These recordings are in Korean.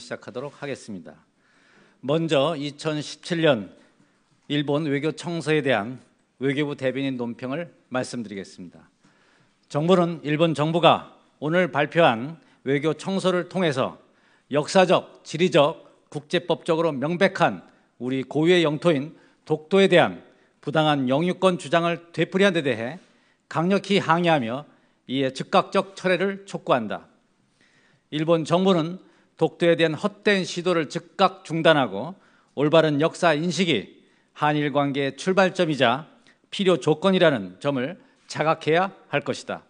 시작하도록 하겠습니다. 먼저 2017년 일본 외교 청서에 대한 외교부 대변인 논평을 말씀드리겠습니다. 정부는 일본 정부가 오늘 발표한 외교 청서를 통해서 역사적, 지리적, 국제법적으로 명백한 우리 고유의 영토인 독도에 대한 부당한 영유권 주장을 되풀이한 데 대해 강력히 항의하며 이에 즉각적 철회를 촉구한다. 일본 정부는 독도에 대한 헛된 시도를 즉각 중단하고 올바른 역사 인식이 한일 관계의 출발점이자 필요 조건이라는 점을 자각해야 할 것이다.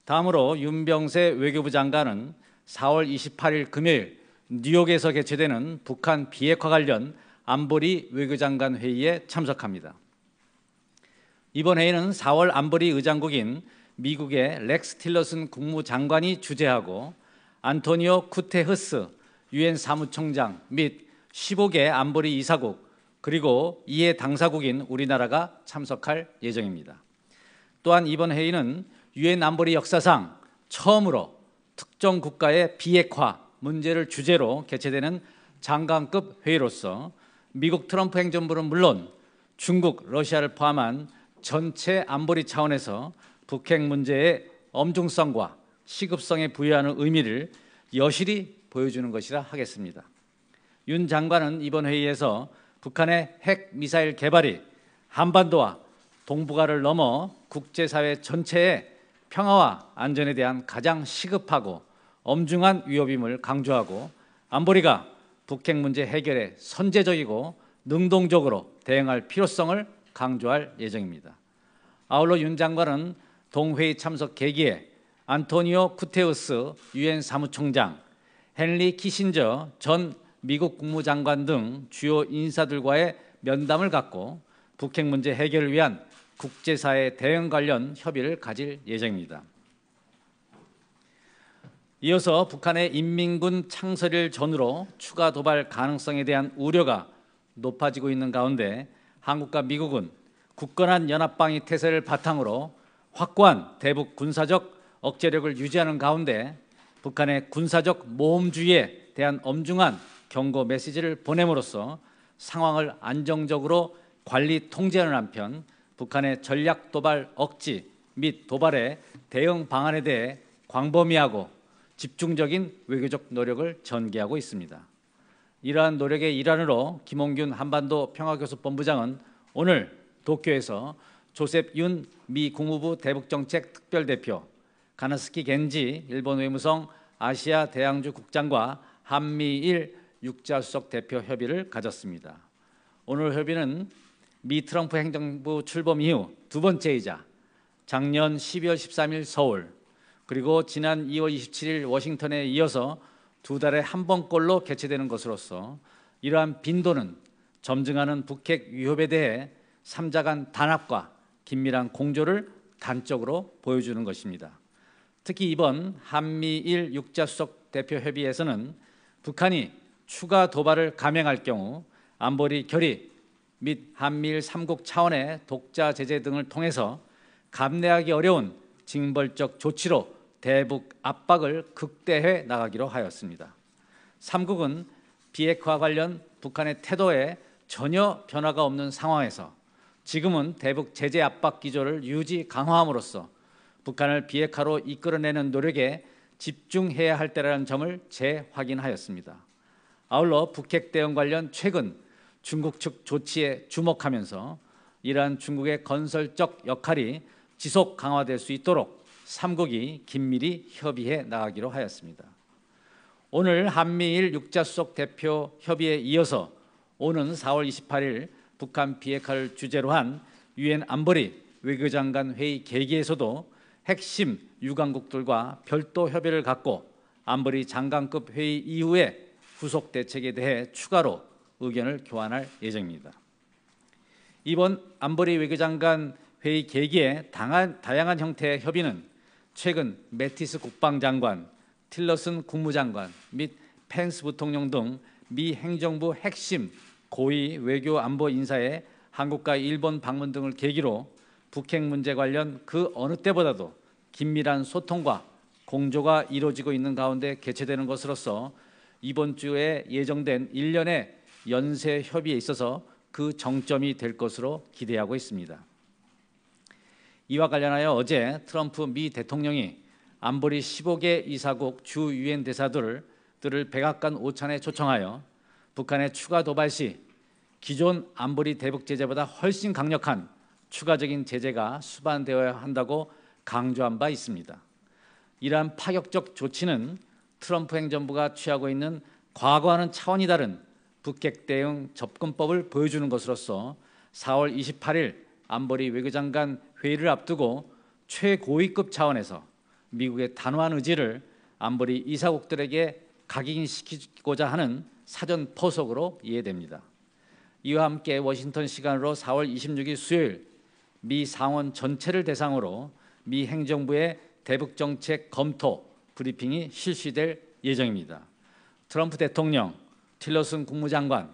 다음으로 윤병세 외교부 장관은 4월 28일 금요일 뉴욕에서 개최되는 북한 비핵화 관련 안보리 외교장관 회의에 참석합니다. 이번 회의는 4월 안보리 의장국인 미국의 렉스 틸러슨 국무장관이 주재하고 안토니오 구테흐스 유엔 사무총장 및 15개 안보리 이사국 그리고 이해 당사국인 우리나라가 참석할 예정입니다. 또한 이번 회의는 유엔 안보리 역사상 처음으로 특정 국가의 비핵화 문제를 주제로 개최되는 장관급 회의로서 미국 트럼프 행정부는 물론 중국, 러시아를 포함한 전체 안보리 차원에서 북핵 문제의 엄중성과 시급성에 부여하는 의미를 여실히 보여주는 것이라 하겠습니다. 윤 장관은 이번 회의에서 북한의 핵 미사일 개발이 한반도와 동북아를 넘어 국제사회 전체의 평화와 안전에 대한 가장 시급하고 엄중한 위협임을 강조하고 안보리가 북핵 문제 해결에 선제적이고 능동적으로 대응할 필요성을 강조할 예정입니다. 아울러 윤 장관은 동회의 참석 계기에 안토니오 구테우스 유엔 사무총장, 헨리 키신저 전 미국 국무장관 등 주요 인사들과의 면담을 갖고 북핵 문제 해결을 위한 국제사회 대응 관련 협의를 가질 예정입니다. 이어서 북한의 인민군 창설일 전후로 추가 도발 가능성에 대한 우려가 높아지고 있는 가운데 한국과 미국은 굳건한 연합방위 태세를 바탕으로 확고한 대북 군사적 억제력을 유지하는 가운데 북한의 군사적 모험주의에 대한 엄중한 경고 메시지를 보냄으로써 상황을 안정적으로 관리 통제하는 한편 북한의 전략 도발 억지 및 도발의 대응 방안에 대해 광범위하고 집중적인 외교적 노력을 전개하고 있습니다. 이러한 노력의 일환으로 김홍균 한반도 평화교섭본부장은 오늘 도쿄에서 조셉 윤 미 국무부 대북정책 특별대표, 가나스키 겐지 일본 외무성 아시아 대양주 국장과 한미일 육자수석 대표 협의를 가졌습니다. 오늘 협의는 미 트럼프 행정부 출범 이후 두 번째이자 작년 12월 13일 서울 그리고 지난 2월 27일 워싱턴에 이어서 두 달에 한 번꼴로 개최되는 것으로서 이러한 빈도는 점증하는 북핵 위협에 대해 3자 간 단합과 긴밀한 공조를 단적으로 보여주는 것입니다. 특히 이번 한미일 육자수석 대표 협의에서는 북한이 추가 도발을 감행할 경우 안보리 결의 및 한미일 3국 차원의 독자 제재 등을 통해서 감내하기 어려운 징벌적 조치로 대북 압박을 극대화해 나가기로 하였습니다. 3국은 비핵화 관련 북한의 태도에 전혀 변화가 없는 상황에서 지금은 대북 제재 압박 기조를 유지 강화함으로써 북한을 비핵화로 이끌어내는 노력에 집중해야 할 때라는 점을 재확인하였습니다. 아울러 북핵 대응 관련 최근 중국 측 조치에 주목하면서 이러한 중국의 건설적 역할이 지속 강화될 수 있도록 3국이 긴밀히 협의해 나가기로 하였습니다. 오늘 한미일 육자수석 대표 협의에 이어서 오는 4월 28일 북한 비핵화를 주제로 한 유엔 안보리 외교장관 회의 계기에서도 핵심 유관국들과 별도 협의를 갖고 안보리 장관급 회의 이후에 후속 대책에 대해 추가로 의견을 교환할 예정입니다. 이번 안보리 외교장관 회의 계기에 다양한 형태의 협의는 최근 매티스 국방장관, 틸러슨 국무장관 및 펜스 부통령 등 미 행정부 핵심 고위 외교 안보 인사의 한국과 일본 방문 등을 계기로 북핵 문제 관련 그 어느 때보다도 긴밀한 소통과 공조가 이루어지고 있는 가운데 개최되는 것으로서 이번 주에 예정된 일련의 연쇄 협의에 있어서 그 정점이 될 것으로 기대하고 있습니다. 이와 관련하여 어제 트럼프 미 대통령이 안보리 15개 이사국 주 유엔 대사들을 백악관 오찬에 초청하여 북한의 추가 도발 시 기존 안보리 대북 제재보다 훨씬 강력한 추가적인 제재가 수반되어야 한다고 강조한 바 있습니다. 이러한 파격적 조치는 트럼프 행정부가 취하고 있는 과거와는 차원이 다른 북핵 대응 접근법을 보여주는 것으로서 4월 28일 안보리 외교장관 회의를 앞두고 최고위급 차원에서 미국의 단호한 의지를 안보리 이사국들에게 각인시키고자 하는 사전 포석으로 이해됩니다. 이와 함께 워싱턴 시간으로 4월 26일 수요일 미 상원 전체를 대상으로 미 행정부의 대북 정책 검토 브리핑이 실시될 예정입니다. 트럼프 대통령, 틸러슨 국무장관,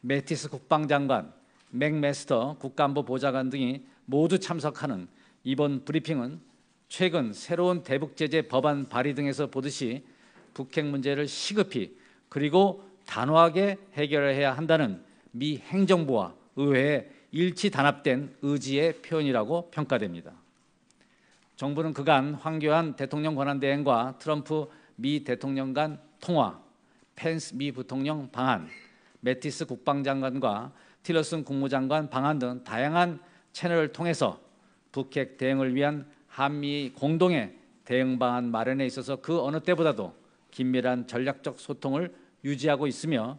매티스 국방장관, 맥메스터 국가안보 보좌관 등이 모두 참석하는 이번 브리핑은 최근 새로운 대북 제재 법안 발의 등에서 보듯이 북핵 문제를 시급히 그리고 단호하게 해결해야 한다는 미 행정부와 의회의 일치 단합된 의지의 표현이라고 평가됩니다. 정부는 그간 황교안 대통령 권한대행과 트럼프 미 대통령 간 통화, 펜스 미 부통령 방한, 매티스 국방장관과 틸러슨 국무장관 방한 등 다양한 채널을 통해서 북핵 대응을 위한 한미 공동의 대응 방안 마련에 있어서 그 어느 때보다도 긴밀한 전략적 소통을 유지하고 있으며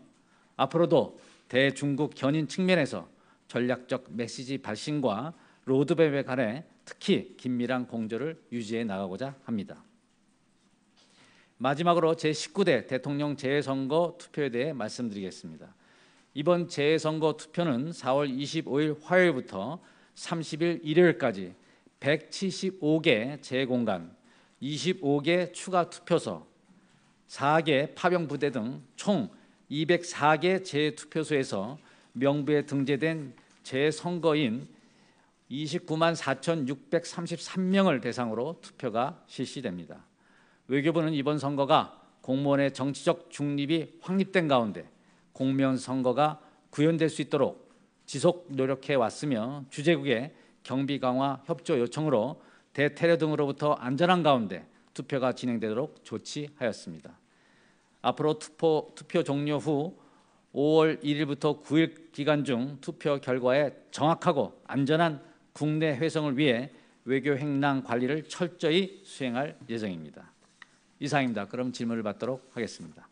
앞으로도 대중국 견인 측면에서 전략적 메시지 발신과 로드맵에 관해 특히 긴밀한 공조를 유지해 나가고자 합니다. 마지막으로 제19대 대통령 재선거 투표에 대해 말씀드리겠습니다. 이번 재선거 투표는 4월 25일 화요일부터 30일 일요일까지 175개 재공간, 25개 추가 투표소, 4개 파병부대 등 총 204개 재투표소에서 명부에 등재된 재선거인 29만 4,633명을 대상으로 투표가 실시됩니다. 외교부는 이번 선거가 공무원의 정치적 중립이 확립된 가운데 공무원 선거가 구현될 수 있도록 지속 노력해 왔으며 주재국의 경비 강화 협조 요청으로 대테러 등으로부터 안전한 가운데 투표가 진행되도록 조치하였습니다. 앞으로 투표 종료 후 5월 1일부터 9일 기간 중 투표 결과에 정확하고 안전한 국내 회성을 위해 외교 행랑 관리를 철저히 수행할 예정입니다. 이상입니다. 그럼 질문을 받도록 하겠습니다.